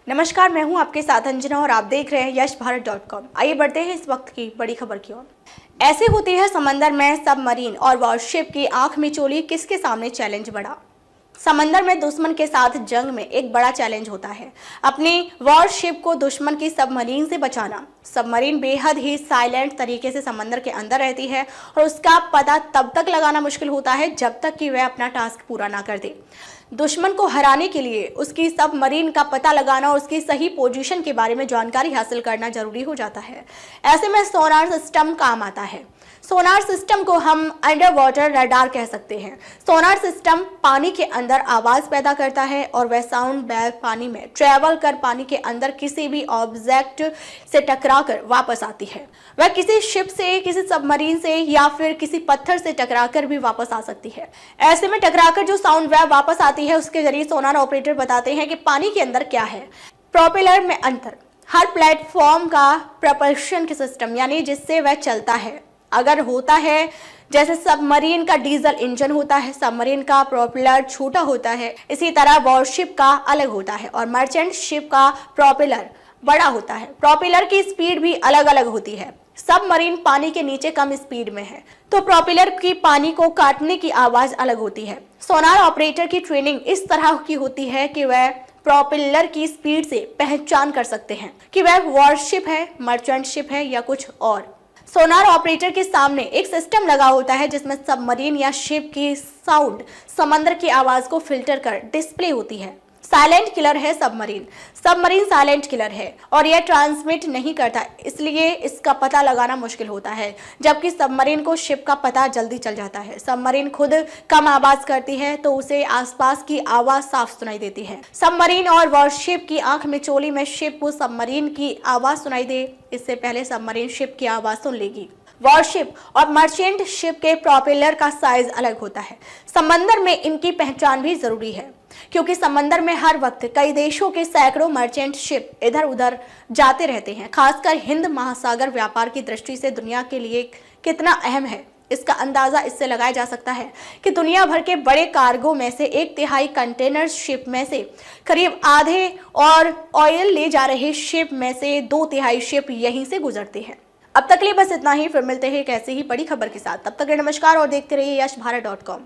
नमस्कार, मैं हूं आपके साथ अंजना और आप देख रहे हैं यशभारत.com। आइए बढ़ते हैं इस वक्त की बड़ी खबर की ओर। ऐसे होती है समंदर में सबमरीन और वॉरशिप की आंख मिचौली, किसके सामने चैलेंज बढ़ा। समंदर में दुश्मन के साथ जंग में एक बड़ा चैलेंज होता है अपनी वॉरशिप को दुश्मन की सबमरीन से बचाना। सबमरीन बेहद ही साइलेंट तरीके से समंदर के अंदर रहती है और उसका पता तब तक लगाना मुश्किल होता है जब तक कि वह अपना टास्क पूरा ना कर दे। दुश्मन को हराने के लिए उसकी सबमरीन का पता लगाना और उसकी सही पोजीशन के बारे में जानकारी हासिल करना जरूरी हो जाता है। ऐसे में सोनार सिस्टम काम आता है। सोनार सिस्टम को हम अंडर वाटर रडार कह सकते हैं। सोनार सिस्टम पानी के अंदर आवाज पैदा करता है और वह साउंड वेव पानी में ट्रेवल कर पानी के अंदर किसी भी ऑब्जेक्ट से टकराकर वापस आती है। वह किसी शिप से, किसी सबमरीन से या फिर किसी पत्थर से टकराकर भी वापस आ सकती है। ऐसे में टकराकर जो साउंड वेव वापस आती है उसके जरिए सोनार ऑपरेटर बताते हैं कि पानी के अंदर क्या है। प्रोपेलर में अंतर। हर प्लेटफॉर्म का प्रपल्शन के सिस्टम यानी जिससे वह चलता है अगर होता है, जैसे सबमरीन का डीजल इंजन होता है, सबमरीन का प्रोपेलर छोटा होता है, इसी तरह वॉरशिप का अलग होता है और मर्चेंट शिप का प्रोपेलर बड़ा होता है। प्रोपेलर की स्पीड भी अलग अलग होती है। सबमरीन पानी के नीचे कम स्पीड में है तो प्रोपेलर की पानी को काटने की आवाज अलग होती है। सोनार ऑपरेटर की ट्रेनिंग इस तरह की होती है कि वह प्रोपेलर की स्पीड से पहचान कर सकते हैं कि वह वॉरशिप है, मर्चेंट शिप है या कुछ और। सोनार ऑपरेटर के सामने एक सिस्टम लगा होता है जिसमें सबमरीन या शिप की साउंड समंदर की आवाज को फिल्टर कर डिस्प्ले होती है। साइलेंट किलर है सबमरीन। सबमरीन साइलेंट किलर है और यह ट्रांसमिट नहीं करता, इसलिए इसका पता लगाना मुश्किल होता है, जबकि सबमरीन को शिप का पता जल्दी चल जाता है। सबमरीन खुद कम आवाज करती है तो उसे आसपास की आवाज साफ सुनाई देती है। सबमरीन और वॉरशिप की आंख मिचौली में शिप को सबमरीन की आवाज सुनाई दे, इससे पहले सबमरीन शिप की आवाज सुन लेगी। वॉरशिप और मर्चेंट शिप के प्रोपेलर का साइज अलग होता है। समंदर में इनकी पहचान भी जरूरी है क्योंकि समंदर में हर वक्त कई देशों के सैकड़ों मर्चेंट शिप इधर उधर जाते रहते हैं। खासकर हिंद महासागर व्यापार की दृष्टि से दुनिया के लिए कितना अहम है, इसका अंदाजा इससे लगाया जा सकता है कि दुनिया भर के बड़े कार्गो में से 1/3 कंटेनर शिप में से करीब आधे और ऑयल ले जा रहे शिप में से 2/3 शिप यहीं से गुजरते हैं। अब तक के लिए बस इतना ही, फिर मिलते हैं एक ऐसे ही बड़ी खबर के साथ। तब तक नमस्कार और देखते रहिए यशभारत.com।